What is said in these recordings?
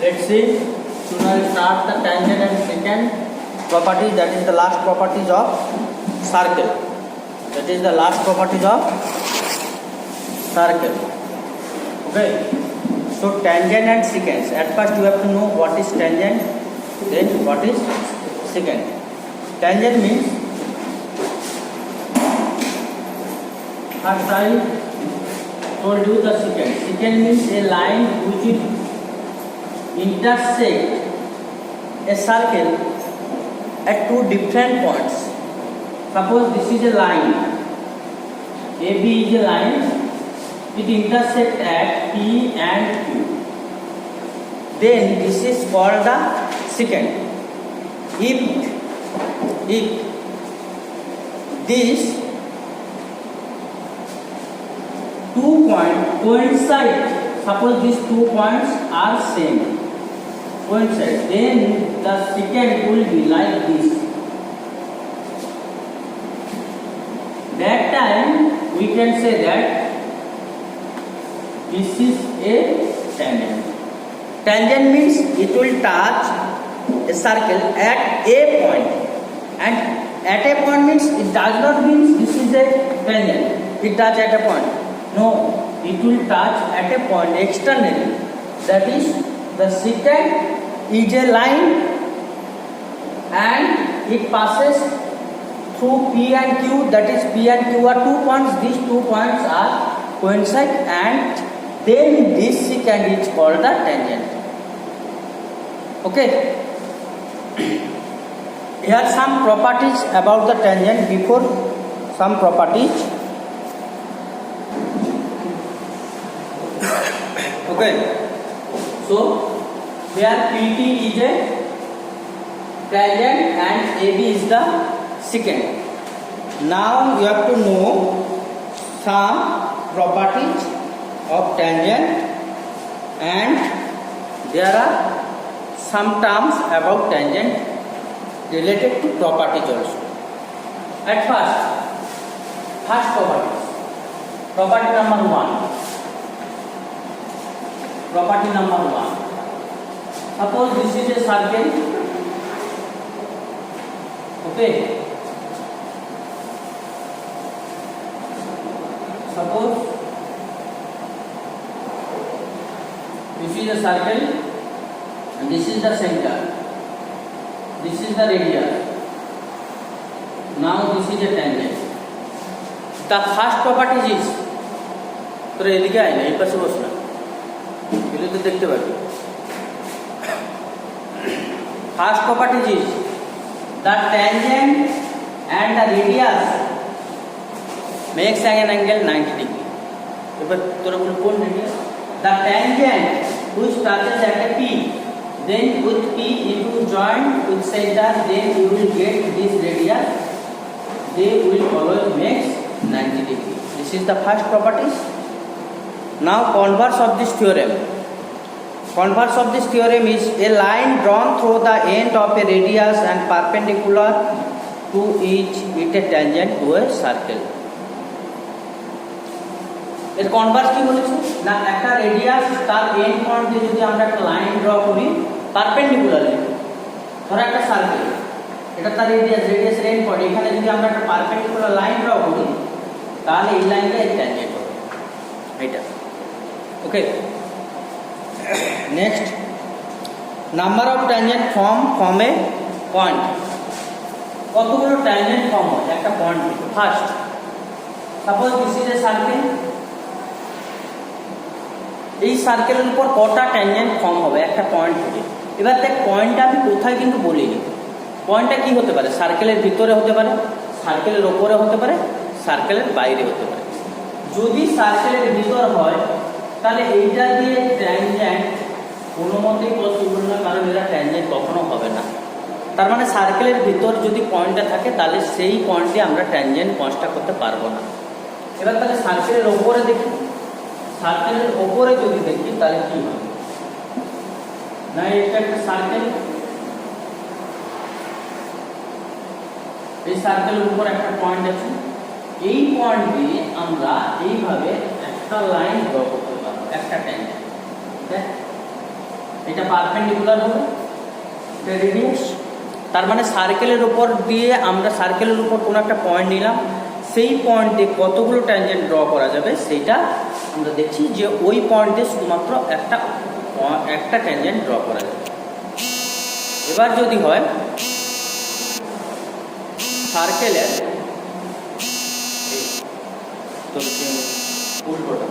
let's see. So now we start the tangent and secant property, that is the last properties of circle. That is the last properties of circle. Okay. So tangent and secant. At first you have to know what is tangent, then what is secant. Tangent means, first I told you the secant. Secant means a line which will intersect a circle at two different points. Suppose this is a line, AB is a line, it intersects at P and Q. Then this is called the secant. If these 2 points coincide, suppose these 2 points are same, coincide, then the secant will be like this. That time we can say that this is a tangent. Tangent means it will touch a circle at a point, and at a point means it does not mean this is a tangent. It touch at a point. No, it will touch at a point externally. That is, the secant is a line and it passes through P and Q. That is, P and Q are 2 points. These 2 points are coincide, and then this secant is called the tangent. Okay. Here are some properties about the tangent. Before some properties. Okay. So here PT is a tangent and AB is the secant. Now you have to know some properties of tangent, and there are some terms about tangent related to properties also. At first properties. Property number 1. Property number 1. Suppose this is a circle. Okay. Suppose this is a circle and this is the center. This is the radius. Now this is a tangent. The first property is, तो এদিকে আয় না, এই পাশে বস না, এগুলো তো দেখতে পাবি। First property is the tangent and the radius makes an angle 90 degree. এবার তোরা বল কোন radius? The tangent which touches at a P, then with P into joint with center, then you will get this radius. They will always make 90 degree. This is the first properties. Now converse of this theorem. Converse of this theorem is a line drawn through the end of a radius and perpendicular to each with a tangent to a circle. এর Converse কি বলেছে না, একটা radius তার end point দিয়ে যদি আমরা একটা লাইন ড্র করি পারপেন্ডিকুলারলি, ধরো একটা সার্কেল, এটা তার রেডিয়াসের এন্ড পয়েন্ট, এখানে যদি আমরা একটা পারপেন্ডিকুলার লাইন ড্র করি তাহলে এই লাইনটা এর ট্যানজেন্ট হবে এটা। Okay. Next, number of tangent from a point. কতগুলো ট্যানজেন্ট ফর্ম হয় একটা পয়েন্ট থেকে? First, suppose this is a circle, এই সার্কেলের উপর কটা ট্যানজেন্ট ফর্ম হবে একটা পয়েন্ট থেকে? এবার দেখ, পয়েন্টটা আমি কোথায় কিন্তু বলিনি। পয়েন্টটা কি হতে পারে? সার্কেলের ভিতরে হতে পারে, সার্কেলের ওপরে হতে পারে, সার্কেলের বাইরে হতে পারে। যদি সার্কেলের ভিতর হয় তাহলে এইটা দিয়ে ট্যানজেন্ট কোনো মতেই পসিবল না, কারণ এরা ট্যানজেন্ট কখনো হবে না। তার মানে সার্কেলের ভিতর যদি পয়েন্টটা থাকে তাহলে সেই পয়েন্টে আমরা ট্যানজেন্ট কনস্ট্রাক্ট করতে পারবো না। এবার তাহলে সার্কেলের ওপরে দেখি, সার্কেলের ওপরে যদি দেখি তাহলে কি হবে না, এটা একটা সার্কেল, এই সার্কেলের উপর একটা পয়েন্ট আছে, এই পয়েন্ট দিয়ে আমরা এইভাবে একটা লাইন ড্র করতে পারবো, একটা ট্যানজেন্ট। এটা পারপেন্ডিকুলার হবে, এটা রেডিয়াস। তার মানে সার্কেলের উপর দিয়ে আমরা সার্কেলের উপর কোনো একটা পয়েন্ট নিলাম, সেই পয়েন্টে কতগুলো ট্যানজেন্ট ড্র করা যাবে সেইটা আমরা দেখছি যে ওই পয়েন্টে শুধুমাত্র একটা ট্যানজেন্ট ড্র করা যাবে। এবার যদি হয় সার্কেলের উল্টোটা,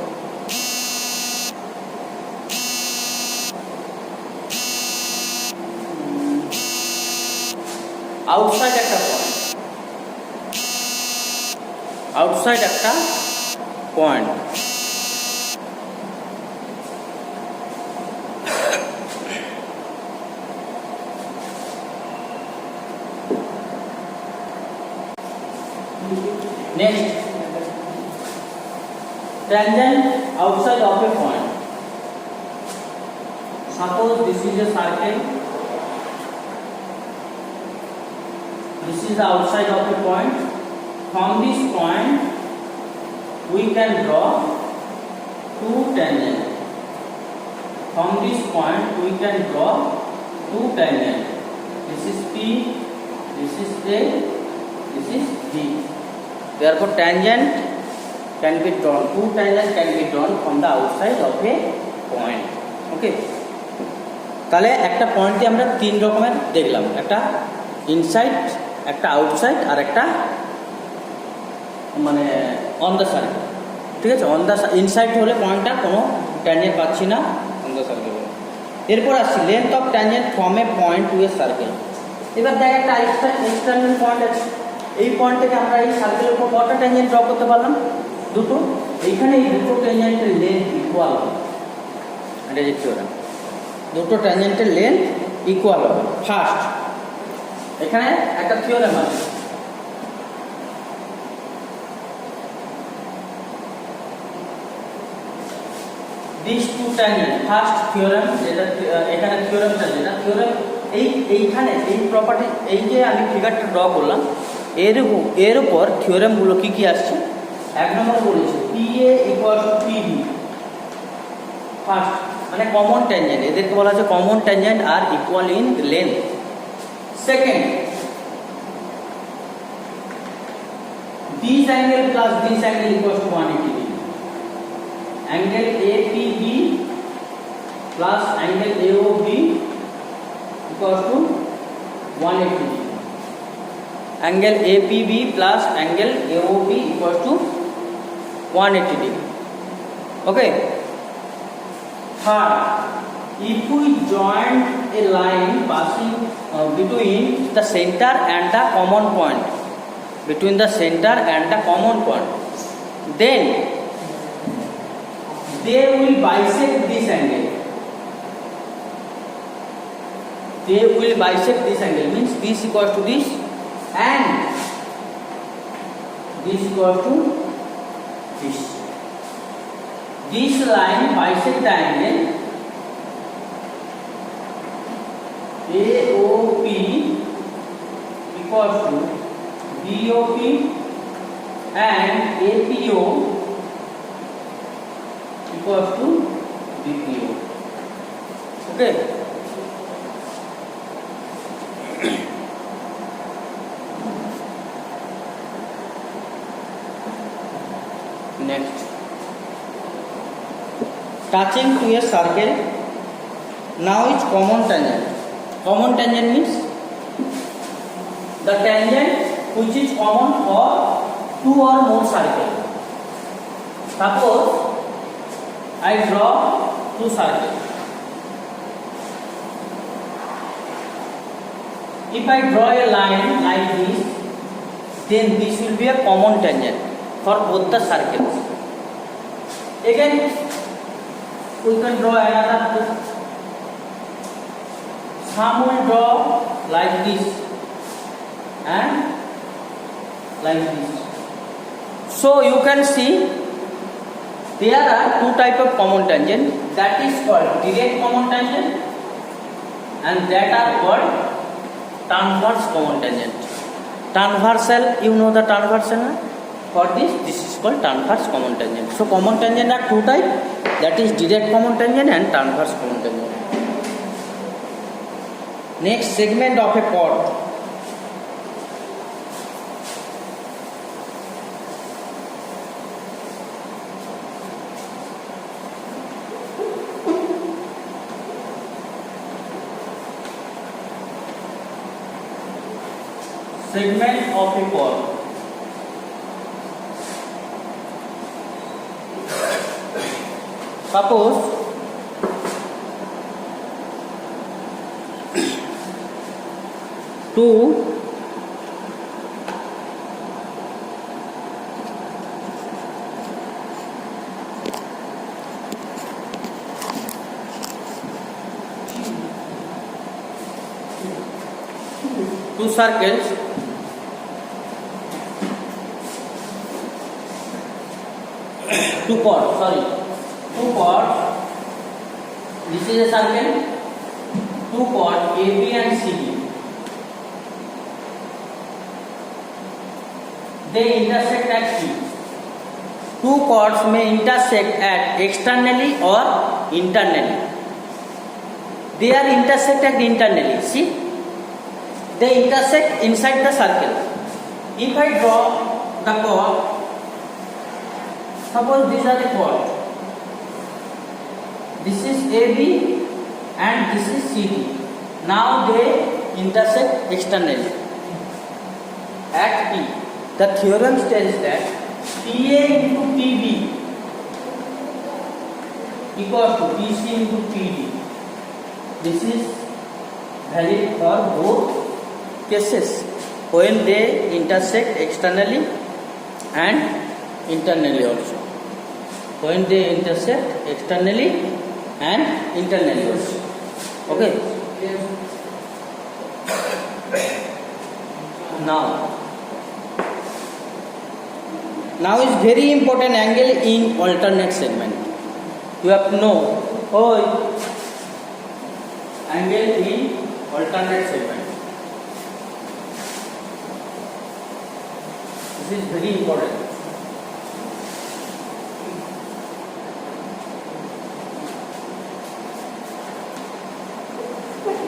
আউটসাইড একটা পয়েন্ট, আউটসাইড একটা point, next tangent outside of a point. Suppose this is a circle, this is the outside of a point. From this point we can draw two tangents. From this point we can draw two tangents. This is P, this is A, this is B. Therefore tangent can be drawn, two tangents can be drawn from the outside of a point. Okay, তাহলে একটা পয়েন্টে আমরা তিন রকমের দেখলাম, একটা inside, একটা outside, আর একটা মানে অন দ্য সার্কেল। ঠিক আছে, অন দ্য ইনসাইড হলে পয়েন্টটা কোনো ট্যানজেন্ট পাচ্ছি না, অন দ্য সার্কেল। এরপর আসছি length of tangent from a point to a circle. এবার দেখ একটা এক্সটার্নাল পয়েন্ট আছে, এই পয়েন্ট থেকে আমরা এই সার্কেলের উপর কটা ট্যানজেন্ট ড্র করতে পারলাম? দুটো। এইখানে এই দুটো ট্যানজেন্টের লেন্থ ইকুয়াল হবে, এটা যে থিওরেম, দুটো ট্যানজেন্টের লেন্থ ইকুয়াল হবে। ফার্স্ট এখানে একটা থিওরেম আছে, these two tangent, first theorem, যেটা এখানে থিওরেমটা, যেটা থিওরেম এইখানে এই প্রপার্টি, এই যে আমি ফিগারটা ড্র করলাম, এর উপর থিওরেমগুলো কি কি আসছে? এক নম্বর বলেছে PA equal to PB, first মানে কমন ট্যানজেন্ট, এদেরকে বলা হচ্ছে কমন ট্যানজেন্ট আর equal in length. Second, this angle plus this angle equal to 180 degree, angle APB plus angle AOB equal to 180 degree, angle APB plus angle AOB equal to 180 degree. Okay, third, if we join a line passing between the center and the common point, between the center and the common point, then they will bisect this angle. They will bisect this angle, means this equals to this and this equals to this. This line bisect the angle AOP equals to BOP and APO equals to BPO. Okay. Next, touching to a circle, now is common tangent. Common tangent means the tangent which is common for two or more circles. Suppose I draw two circles. If I draw a line like this, then this will be a common tangent for both the circles. Again, we can draw another two. Some will draw like this and like this. So you can see there are two type of common tangent, that is called direct common tangent and that are called transverse common tangent. Transversal, you know the transversal, for this is called transverse common tangent. So common tangent are two type, that is direct common tangent and transverse common tangent. Next, segment of a chord. Segment of a chord. Suppose two circles two chords. This is a circle. Two chords AB and CD. They intersect at P. Two chords may intersect at externally or internally. They are intersected internally. See, they intersect inside the circle. If I draw the chord, suppose these are the chords. This is AB and this is CD. Now they intersect externally at P. The theorem states that PA into PB equals to PC into PD. This is valid for both cases when they intersect externally and internally also. When they intersect externally and internally also. Okay. Now is very important angle in alternate segment. You have to know angle in alternate segment. This is very important.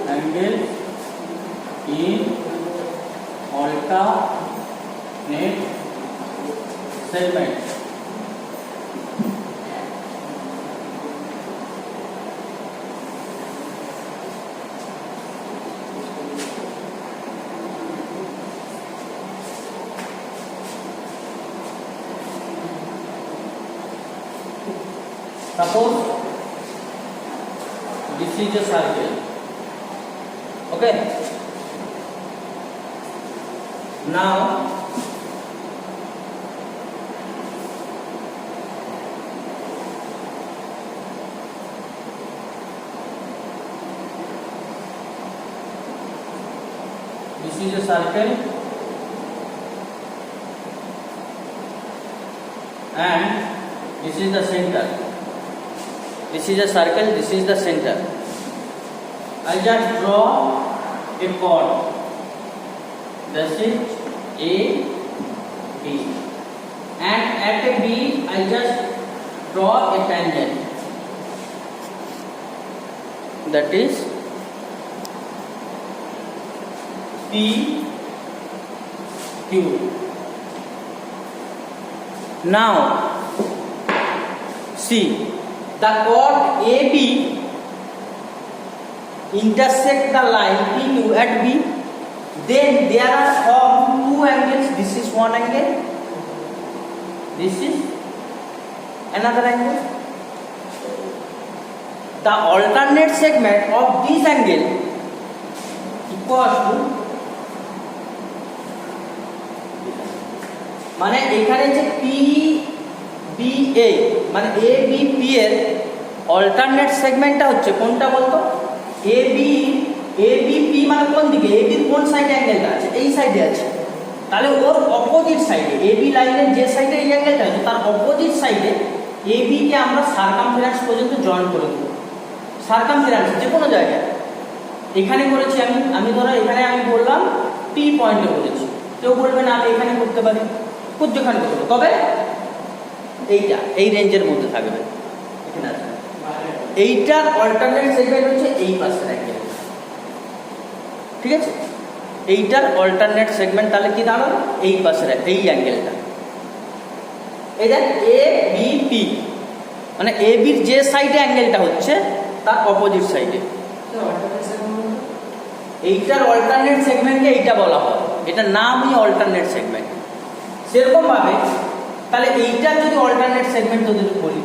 Angle in alternate segment. Suppose this is a circle. Okay. Now this is a circle and this is the center. This is a circle, this is the center. I just draw a chord. This is A, B. And at a B, I just draw a tangent. That is P, Q. Now, see, the chord AB intersect the line PQ at B. Then there are formed two angles. This is one angle. This is another angle. The alternate segment of this angle equals to মানে এখানে যে PBA মানে ABP এর alternate সেগমেন্টটা হচ্ছে কোনটা বলতো? ABP মানে কোন দিকে? AB এর কোন সাইডে অ্যাঙ্গেলটা আছে? এই সাইডে আছে। তাহলে ওর অপোজিট সাইডে AB লাইনের যে সাইডে এই অ্যাঙ্গেলটা আছে তার অপোজিট সাইডে AB কে আমরা সারকামফারেন্স পর্যন্ত জয়েন করে দেব। সারকামফারেন্স যে কোনো জায়গায় এখানে করেছি আমি ধরো এখানে আমি বললাম P পয়েন্টে করেছি। কেউ বলবে না আমি এখানে করতে পারি, যেখানে করতে, তবে এইটা এই রেঞ্জের মধ্যে থাকবে। এখানে আছে এইটার অল্টারনেট সেগমেন্ট হচ্ছে এই পাশের অ্যাঙ্গেল। ঠিক আছে, এইটার অল্টারনেট সেগমেন্ট তাহলে কি দাঁড়ালো, এই পাশের এই অ্যাঙ্গেলটা, এই দেখ এ বি পি, মানে এ বির যে সাইডে অ্যাঙ্গেলটা হচ্ছে তার অপোজিট সাইডে, এইটার অল্টারনেট সেগমেন্টকে এইটা বলা হয়, এটার নামই অল্টারনেট সেগমেন্ট। সেরকম ভাবে তাহলে এইটার যদি অল্টারনেট সেগমেন্ট তোদের বলি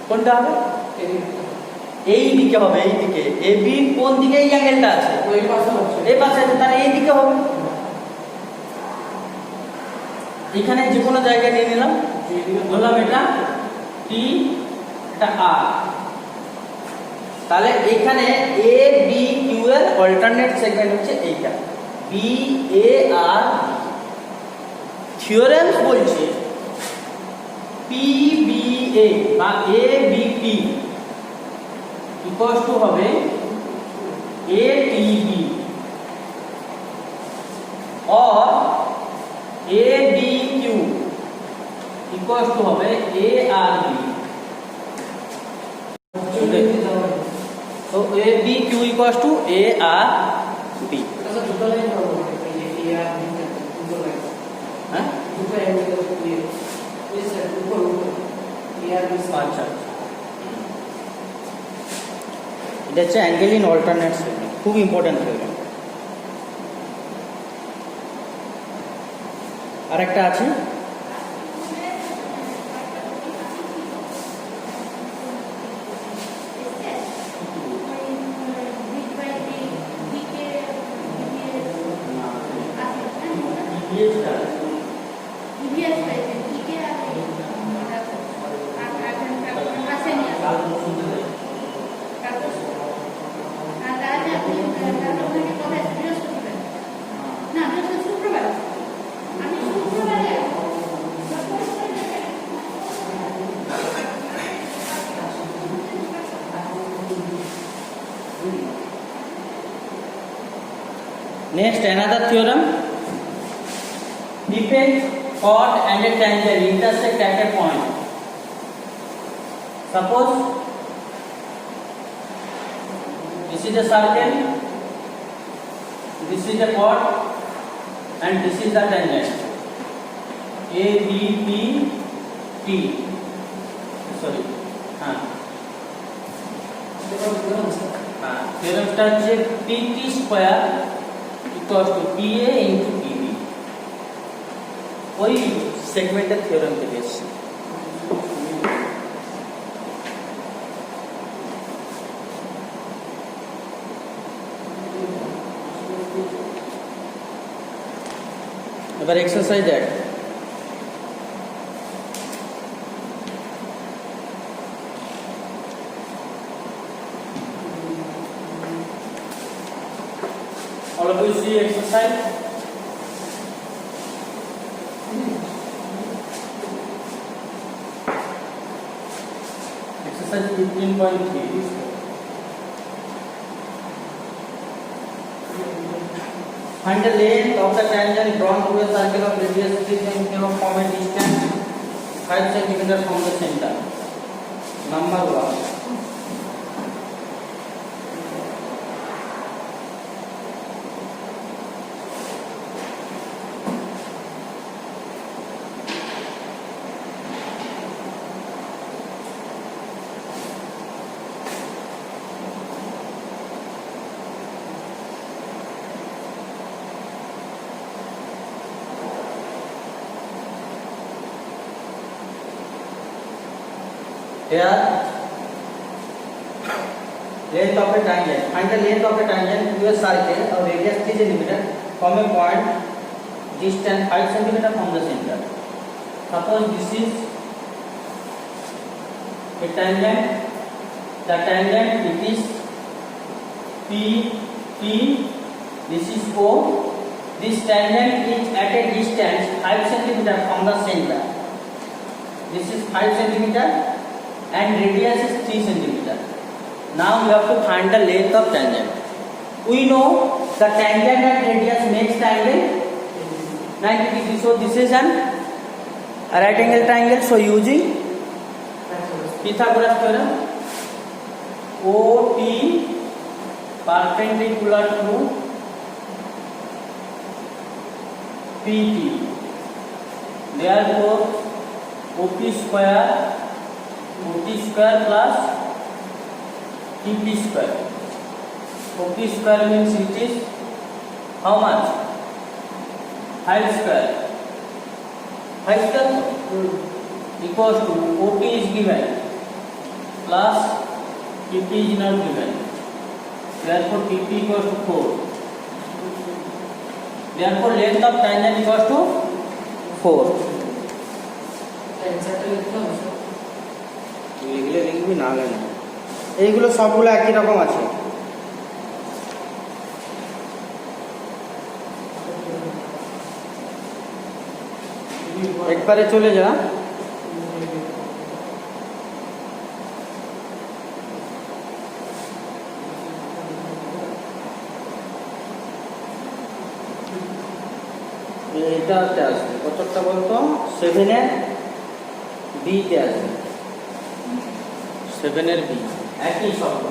কোনটা হবে, এই দিকে হবে, এই দিকে এ বি কোন দিকে এই অ্যাঙ্গেলটা আছে, এই পাশে আছে, তাহলে এই দিকে হবে। এখানে যে কোনো জায়গায় নিয়ে নিলাম, বললাম এটা টি, এটা আর, তাহলে এখানে এ বি কিউ এর অল্টারনেট সেগমেন্ট হচ্ছে এইটা বি এ আর। থিওরেমস বলছে পি বি এ বা A B P equals to হবে এ টি বি और A B Q equals to হবে ए आर बी। तो A B Q equals to A R B. अच्छा, এটা হচ্ছে angle in alternate segment, খুব important segment. আর একটা আছে next another theorem, if a chord and a tangent intersect at a point, suppose this is a circle, this is a chord and this is the tangent a b p t, sorry theoremটা হচ্ছে pt square equals to PA into PB, वही segmental theorem के base से। अब exercise है all of you see exercise. Exercise 15.3. Find the length of the tangent drawn through a circle of radius 3 cm from a distance 5 cm from the center. Number 1. Here, length of a tangent. Find the length of a tangent to a circle of radius 3 cm from a point distant 5 cm from the center. Suppose this is a tangent. The tangent it is P T. This is O. This tangent is at a distance 5 cm from the center. This is 5 cm. And radius is 3 cm. Now you have to find the length of tangent. We know the tangent and radius makes the angle 90 degrees. So this is an right angle triangle. So using Pythagoras theorem, OP perpendicular to PT. Therefore, OP square plus TP square. OP square means it is how much? 5 square. 5 square equals to OP is given plus TP is not given. Therefore, TP equals to 4. Therefore, length of tangent equals to 4. লিখলে লিখবি না না এইগুলো সবগুলো একই রকম আছে। একবারে চলে যা। এটাতে আসবে কতটা বলতো 7 এর বিতে আসবে 7 এর বি একই শব্দ।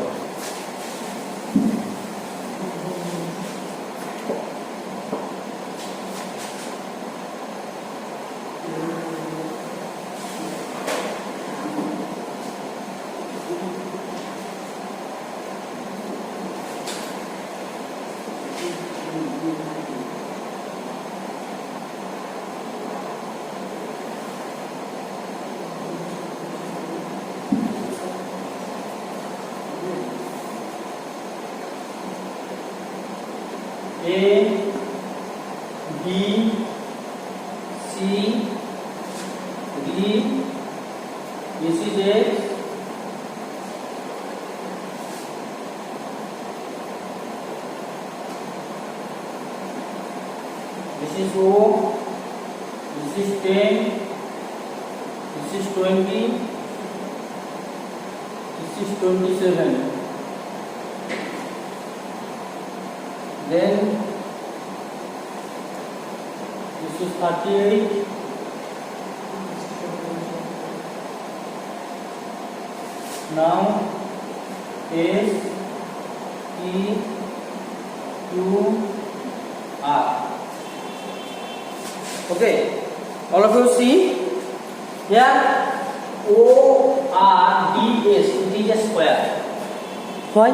A, B, C, D, this is X, this is O, this is 10, this is 20, this is 27. Then this is 38. Now S, T, Q, R. Okay, all of you see here O R D S, it is a square. Why?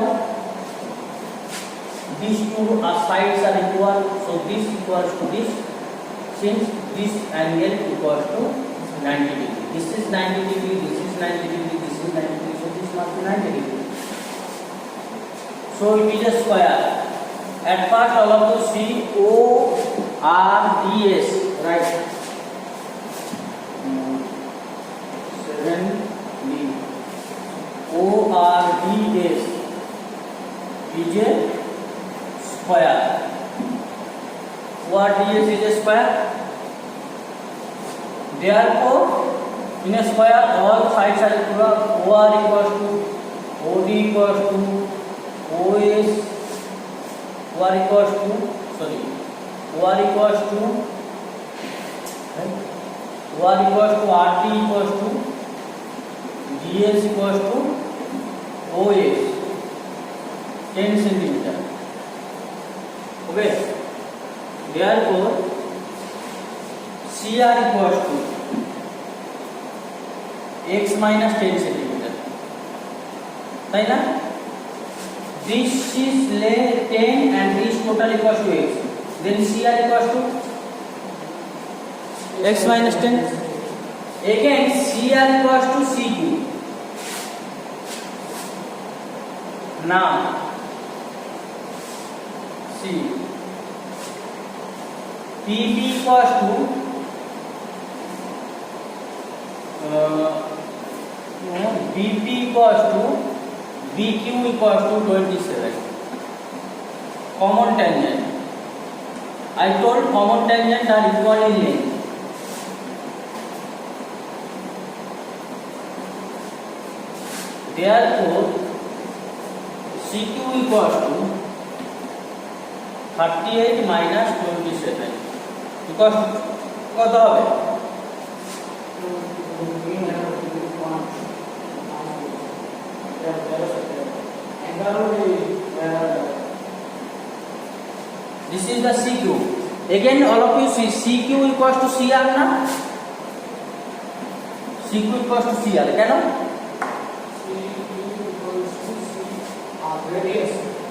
These two sides are equal, so this equals to this. Since this angle equals to 90 degree, this is 90 degree, this is 90 degree, this is 90 degree, so this must be 90 degree. So it is a square. At first, all of you see O R D S, right? 7 B. O R D S is a square. What is a square? Therefore, in a square, all sides are equal. OR equals to OD equals to OS. OR equals to OR equals to RT equals to GS equals to OS 10 centimeter. Okay. Therefore, CR equals to x minus 10 centimeter. Right now, this is 10 and this total equals to x. Then CR equals to x minus 10. Again, CR equals to CQ. Now, see, PB equals to BP equals to BQ equals to 27. Common tangent. I told common tangent are equal in length. Therefore, CQ equals to 38 minus 27. Because কত হবে? This is the CQ. Again, all of you see CQ equals to CR না? CQ equals to CR কেন?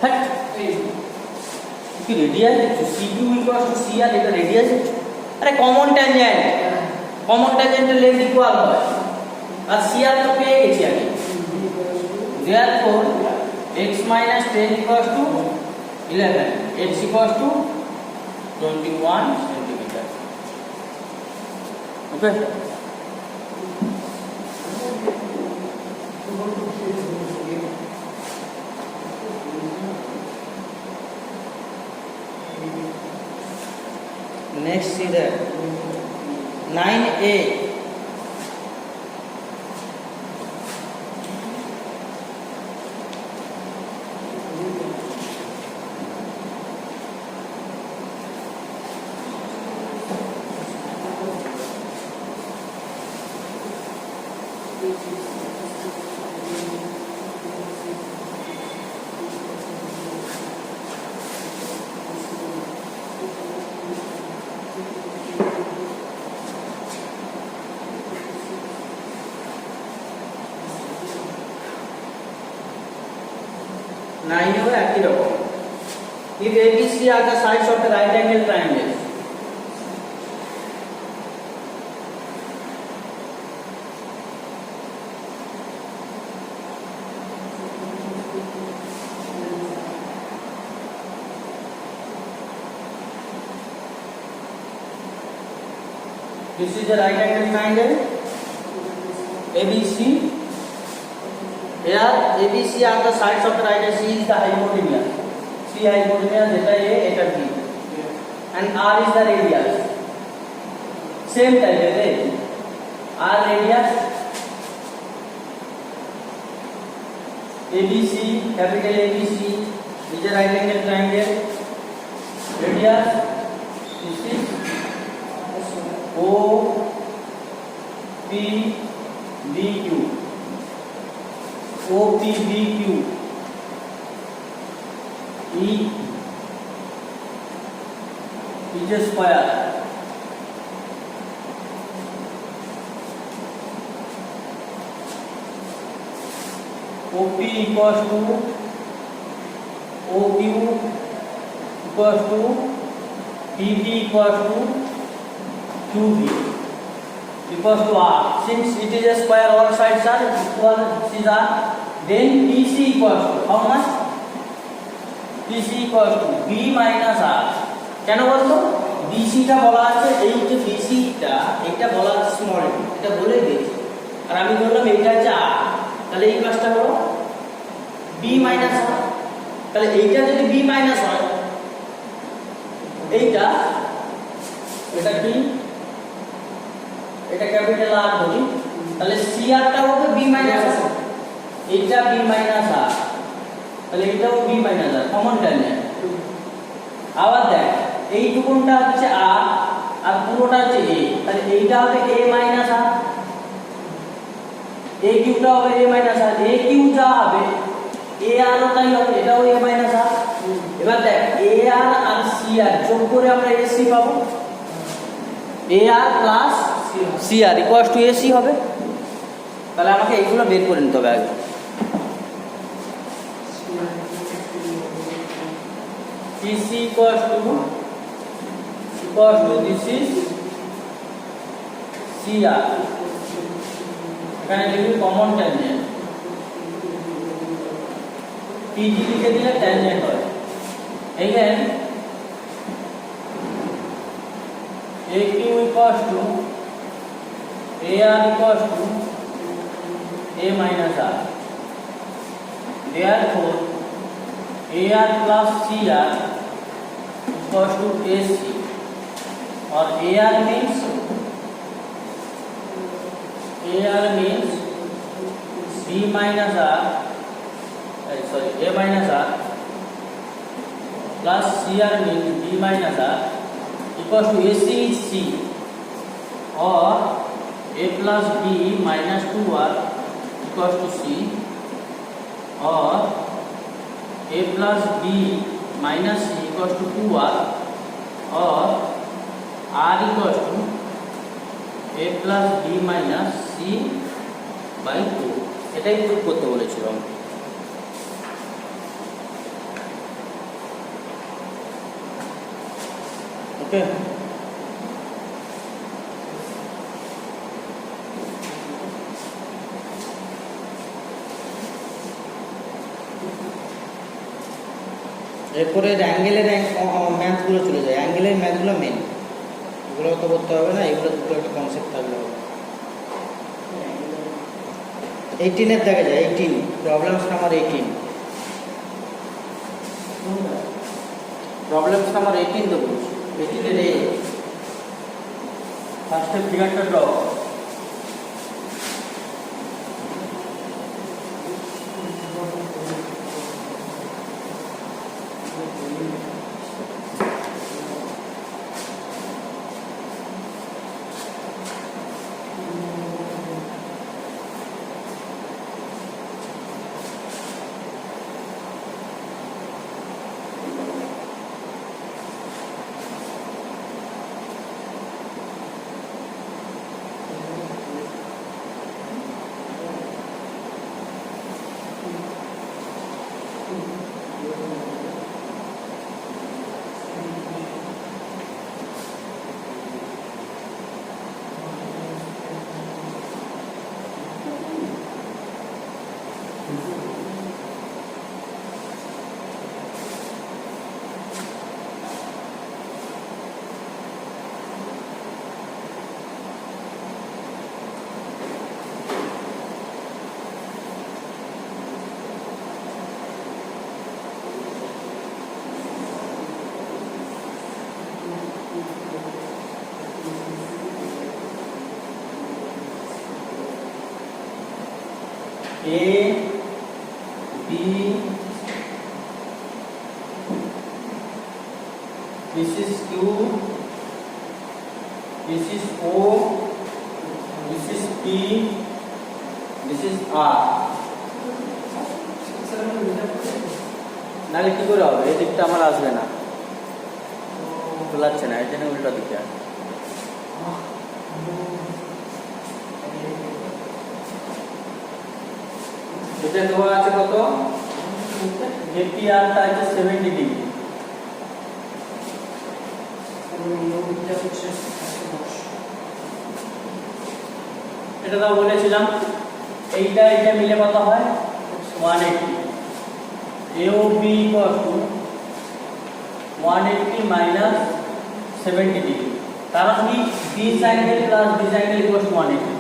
হ্যাঁ কি radius CQ equals to CR এটা radius আরে common ট্যানজেন্টের length equal হয় আর CR তো পেয়ে গেছি আগে therefore x minus 10 equals to 11 x equals to 21 centimeter. Okay. Next, see that 9A. Nine हो एक ही रखो. If ABC are the sides of the right angle triangle, this is the right angle triangle ABC. Here ABC are the sides of the right angle. C is the hypotenuse. C hypotenuse eta A eta B. And R is the radius. Same type है R radius. ABC capital ABC is a right angle triangle. Radius this is O P B Q. OPBQ E is a square. OP equals to OQ equals to PB equals to QB equals to R. Since it is a square, all sides are equal. These are then PC equals to how much? PC equals to B minus R. কেন বলতো BC টা বলা আছে এই যে BC টা এটা বলা আছে স্মল এটা বলে দিয়েছি আর আমি বললাম এটা হচ্ছে R তাহলে এই ক্লাসটা হলো B minus R তাহলে এইটা যদি B minus হয় এইটা এটা কি এটা ক্যাপিটাল R ধরি তাহলে CR টা হবে B minus R এইটা B minus R তাহলে এটাও B minus R common tangent আবার দেখ এইটুকুনটা হচ্ছে R আর পুরোটা হচ্ছে A তাহলে এইটা হবে A minus R AQ টা হবে A minus R AQ যা হবে AR ও তাই হবে এটাও A minus R এবার দেখ AR আর CR যোগ করে আমরা AC পাবো AR plus CR equals to AC হবে তাহলে আমাকে এইগুলো বের করে নিতে হবে আগে PC equals to this is CR এখানে লিখবি কমন ট্যানজেন্ট PG লিখে দিলে ট্যানজেন্ট হয় again AQ equals to AR equals to A minus R. Therefore, AR plus CR equals to AC. Or AR means B minus R. A minus R plus CR means B minus R equals to AC is C. Or A plus B minus 2R equals to C or A plus B minus C equals to 2R और r equal to a plus b minus c by 2 এটাই proof করতে বলেছিলাম। ওকে, এরপরে অ্যাঙ্গেলের ম্যাথগুলো চলে যায়। অ্যাঙ্গেলের ম্যাথগুলো main, এগুলো তো করতে হবে না, এগুলো দুটো একটা কনসেপ্ট থাকলে হবে। 18 দেখা যায়, 18 প্রবলেমস নাম্বার 18, প্রবলেমস নাম্বার 18 দেবো। 18 এর ফার্স্টে ফিগারটা draw. A, B, this is Q, this is O, this is P, this is R. নাহলে কি করে হবে? এই দিকটা আমার আসবে না, তোলাচ্ছে না, এর জন্য উল্টো দিকে আসবে। এটা দেওয়া আছে কত? APR টা আছে 70 ডিগ্রি। এটা তো বলেছিলাম, এইটা এটা মিলে কত হয়? 180। AOB equals to 180 minus 70 degree. কারণ কি this angle plus this angle equals to 180,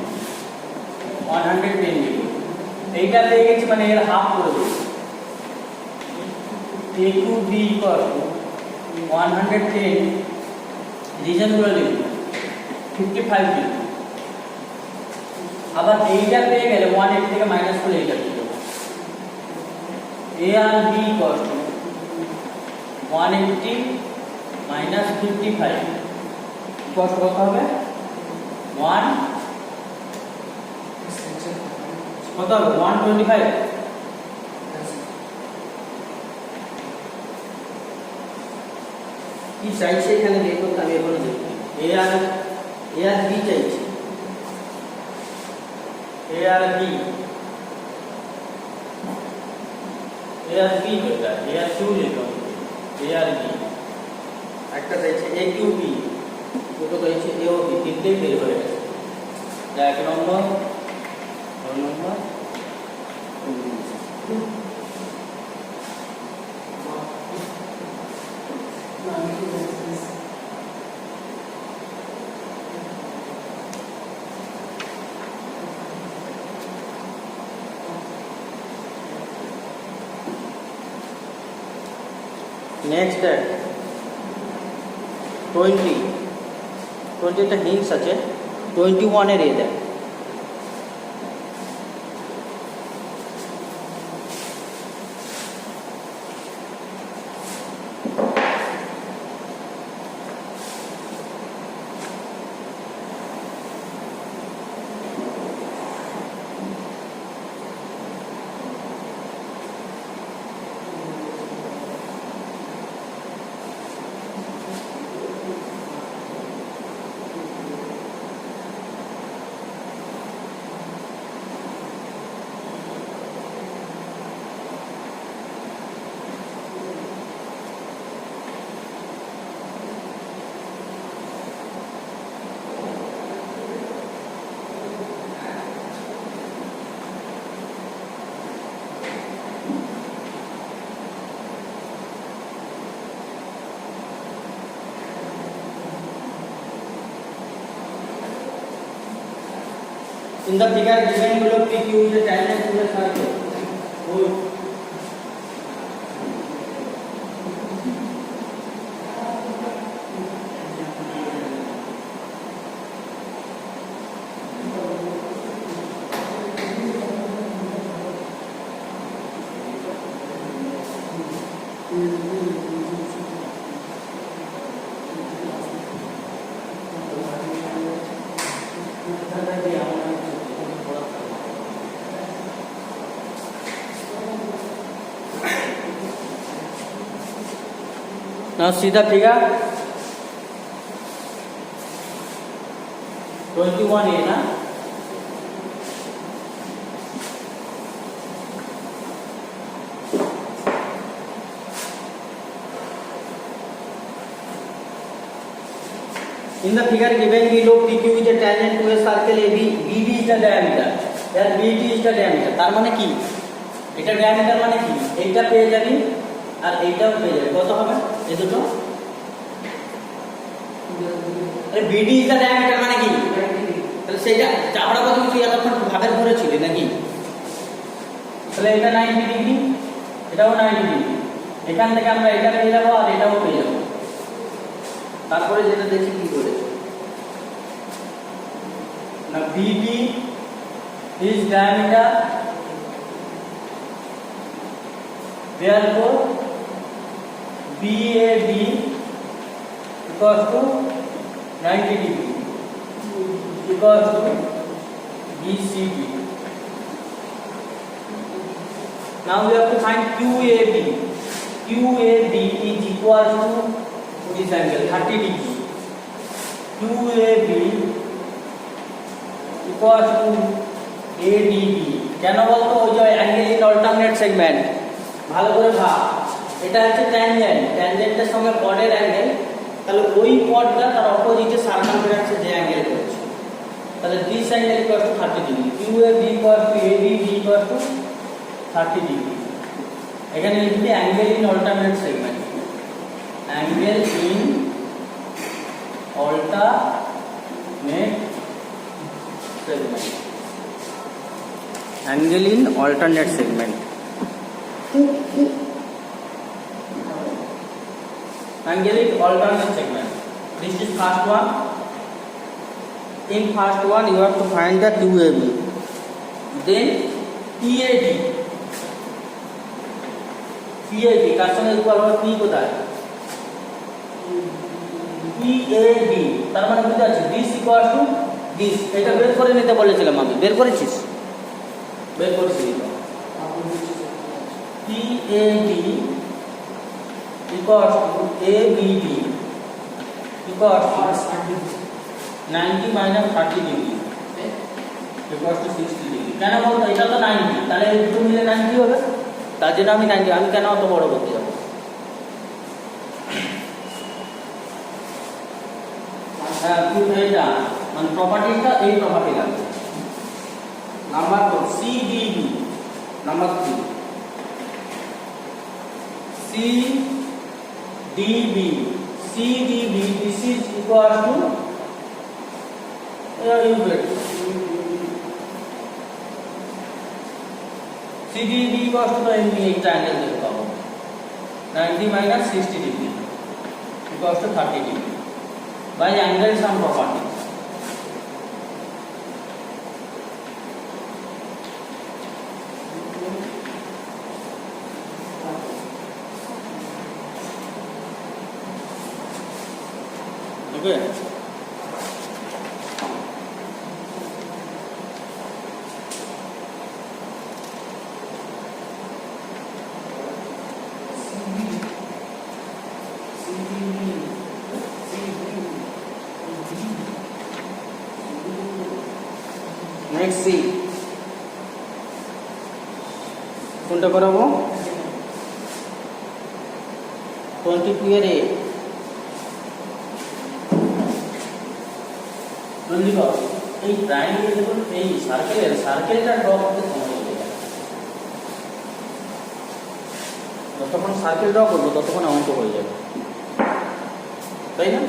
110 degree. এইটা পেয়ে গেছি, মানে এর হাফ করে দেবো। AQB equals to 110, রিজন করে দেব 55 ডিগ্রি। আবার এইটা পেয়ে গেলে 180 থেকে মাইনাস করে এইটা দিয়ে দেবো। ARB equals to 180 minus 55 equals to কত হবে? 1 কত হবে? 125। কি চাইছে এখানে বের করতে, আমি এখনো দেখি। এ আর বি চাইছে, এ আর বি বেটা, এ আর কিউ লিখো, এ আর বি। একটা চাইছে এ কিউ বি, দুটো চাইছে এ ও বি, তিনটেই বের হয়ে গেছে। এক নম্বর, দুই নম্বর, নেক্সট 20টা হিংস আছে, 21 এর এ দেয়। In the figure given below, PQ is a tangent to the circle. Good. Now see the figure 21A na. In the figure given below, PQ is a tangent to a circle AB. BD is the diameter. Here BD is the diameter. তার মানে কি? এটা diameter মানে কি? এইটা পেয়ে যাবি আর এইটাও পেয়ে যাবে। কত হবে? এই দুটো। আরে BD is the diameter মানে কি? তাহলে সেটা চাপড়া কত কিছু এতক্ষণ ভাবের ঘরে ছিল নাকি? তাহলে এটা 90 ডিগ্রি, এটাও 90 ডিগ্রি। এখান থেকে আমরা এটা পেয়ে যাবো আর এটাও পেয়ে যাবো। তারপরে যেটা দেখি কি করেছে না, BD is diameter, therefore BAB equals to 90 degree equals to BCB. Now we have to find QAB. QAB is equal to this angle 30 degree. QAB equals to ADB. কেন বলতো? ওই যে অ্যাঙ্গেল ইন অল্টারনেট সেগমেন্ট, ভালো করে ভাব। এটা হচ্ছে tangent, ট্যানজেন্টের সঙ্গে পডের অ্যাঙ্গেল, তাহলে ওই পডটা তার অপোজিটে সার্কামফারেন্সে যে অ্যাঙ্গেল করেছে, তাহলে this angle equal two 30 degree. QAB equal to ADB equal to 30 degree. এখানে লিখবি angle in alternate segment, angle in alternate segment, angle in alternate segment. Angle in alternate segment. This is first one. In first one you have to find the QAB. Then PAD. PAD কার সঙ্গে equal হবে? P কোথায়? PAD তার মানে বুঝতে পারছিস this equals to this। এটা বের করে নিতে বলেছিলাম আমি, বের করেছিস? বের করেছি। PAD equals to ABD equals to 90 minus 30 degree equals to 60 degree। কেন বলতো? এটা তো 90, তাহলে এই দুটো মিলে 90 হবে, তার জন্য আমি 90। আমি কেন অত বড় করতে যাবো? হ্যাঁ, এটা মানে প্রপার্টিটা এই প্রপার্টি লাগবে। Number 4 CDB, number 3 CDB, CDB this is equal to you get CDB equals to the triangle দেখতে পাবো 90 minus 60 degree equals to 30 degree by angle sum property. Okay. Next C. কোনটা করাবো? 22 এর A। এই ট্রায়াঙ্গেল দেখুন, এই সার্কেলটা ড্র করতে সময় লেগে যায়। যতক্ষণ সার্কেল ড্র করবো ততক্ষণ অঙ্ক হয়ে যাবে, তাই না?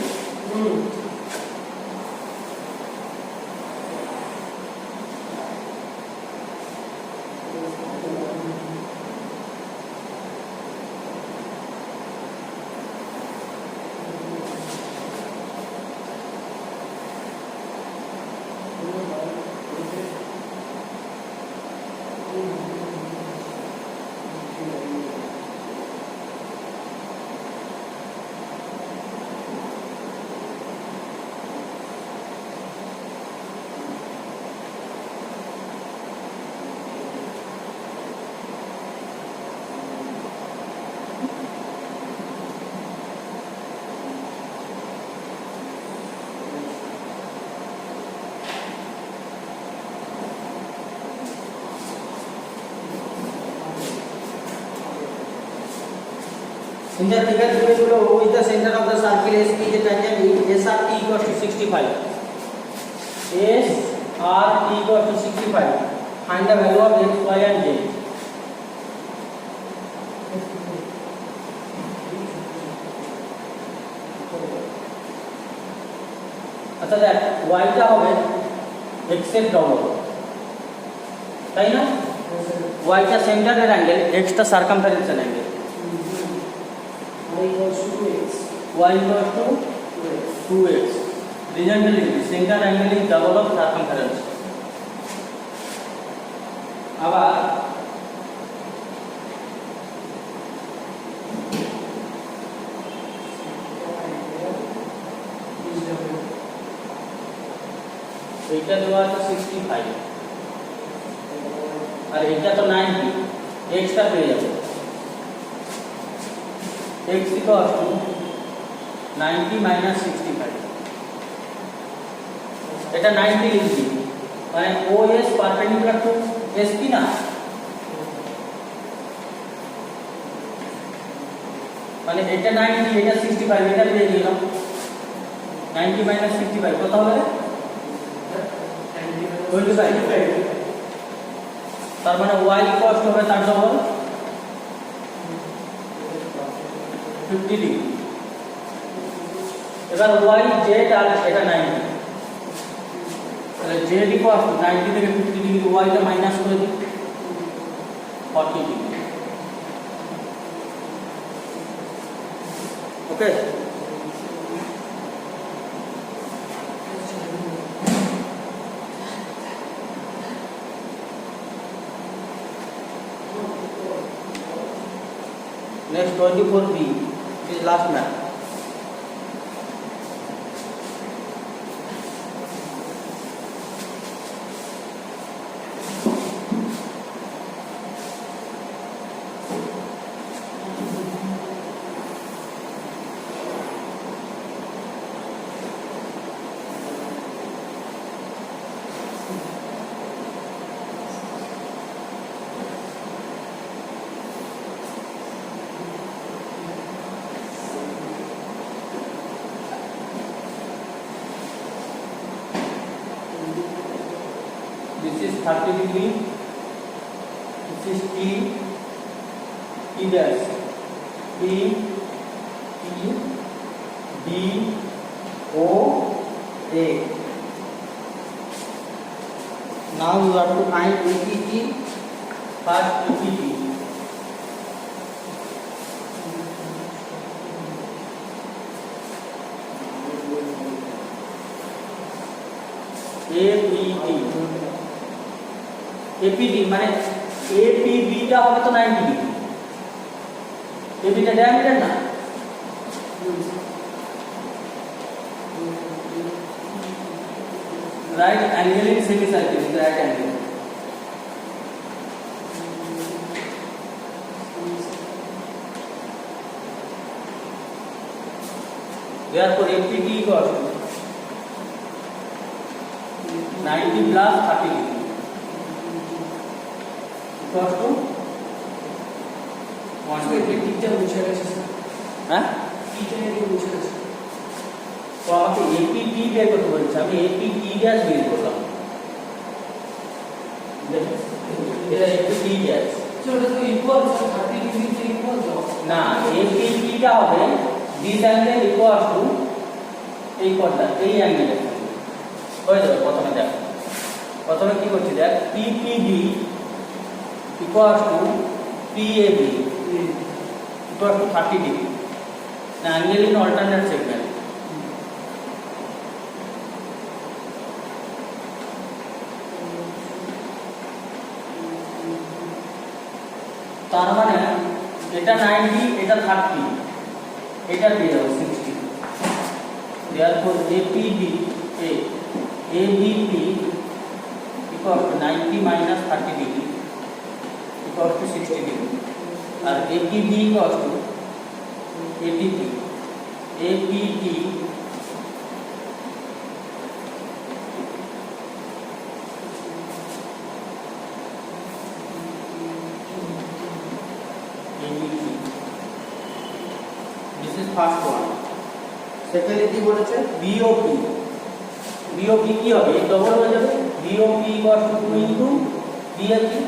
In the figure given below, who is the center of the circle SP is a tangent S R T equals to 65. S R T equals to 65. Find the value of x, y and z. अच्छा देख y টা হবে x এর double তাই না y টা সেন্টারের angle x টা সারকামফারেন্সের angle y equals to 2x resultantly center angle is double of circumference আবার এটা দেওয়া আছে 65 আর এটা তো 90 x টা পেয়ে যাবে x equals to 90 minus 65 এটা 90 লিখবি মানে OS perpendicular to SP না মানে এটা 90 এটা 65 এটা পেয়ে গেলাম 90 minus 65 কত হবে 25 তার মানে y equals to হবে তার ডবল 50 ডিগ্রি এবার y z আর এটা 90 তাহলে z equals to 90 থেকে 50 ডিগ্রি y টা মাইনাস করে দিই 40 degree okay Next 24B is last map. This is 30 degree. This is T dash. T D O A. Now you have to find APT. First APT. APD মানে APB টা হবে তো 90 degree AB টা diameter না right angle in semicircle is right angle therefore APD equals to 90 plus 30 degree equals to 120 teacher বুঝে গেছে হ্যাঁ teacher এর বুঝে গেছে তো আমাকে APT বের করতে বলেছে আমি APT ড্যাশ বের করলাম দেখেন এটা APT ড্যাশ চলো তো ইকুয়াল 30 ডিগ্রি তে ইকুয়াল না APT টা হবে দিস অ্যাঙ্গেল ইকুয়ালস টু এই কোণটা এই অ্যাঙ্গেলের হয়ে যাবে প্রথমে কি করছি দেখ PPB equals to PAB equals to 30 degree. Now angle in alternate segment. তার মানে এটা 90 এটা 30 এটা দিয়ে দাও 60 therefore APB ABP equals to 90 minus 30 degree equals to 60 degree और APB equals to APT APT is first one. Secondly কি বলেছে BOP. BOP কি হবে? ডবল হয়ে যাবে। BOP equals to 2 into B এর কি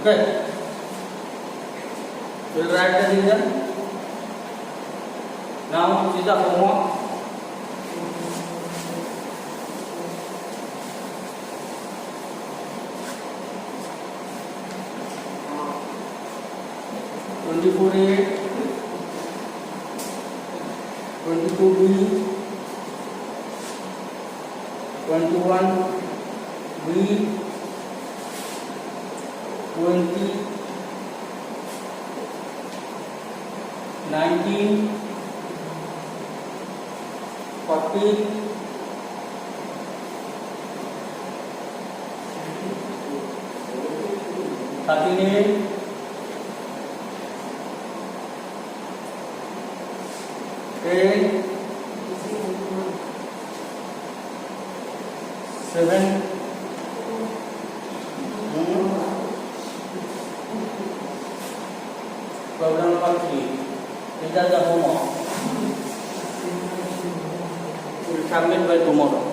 Okay. We'll write the reason. Now see the homework. Twenty-four A, 22B, 21B, 20, 19, 40, 38, 10, 7, problem number 3. These are the homework. We will submit by tomorrow.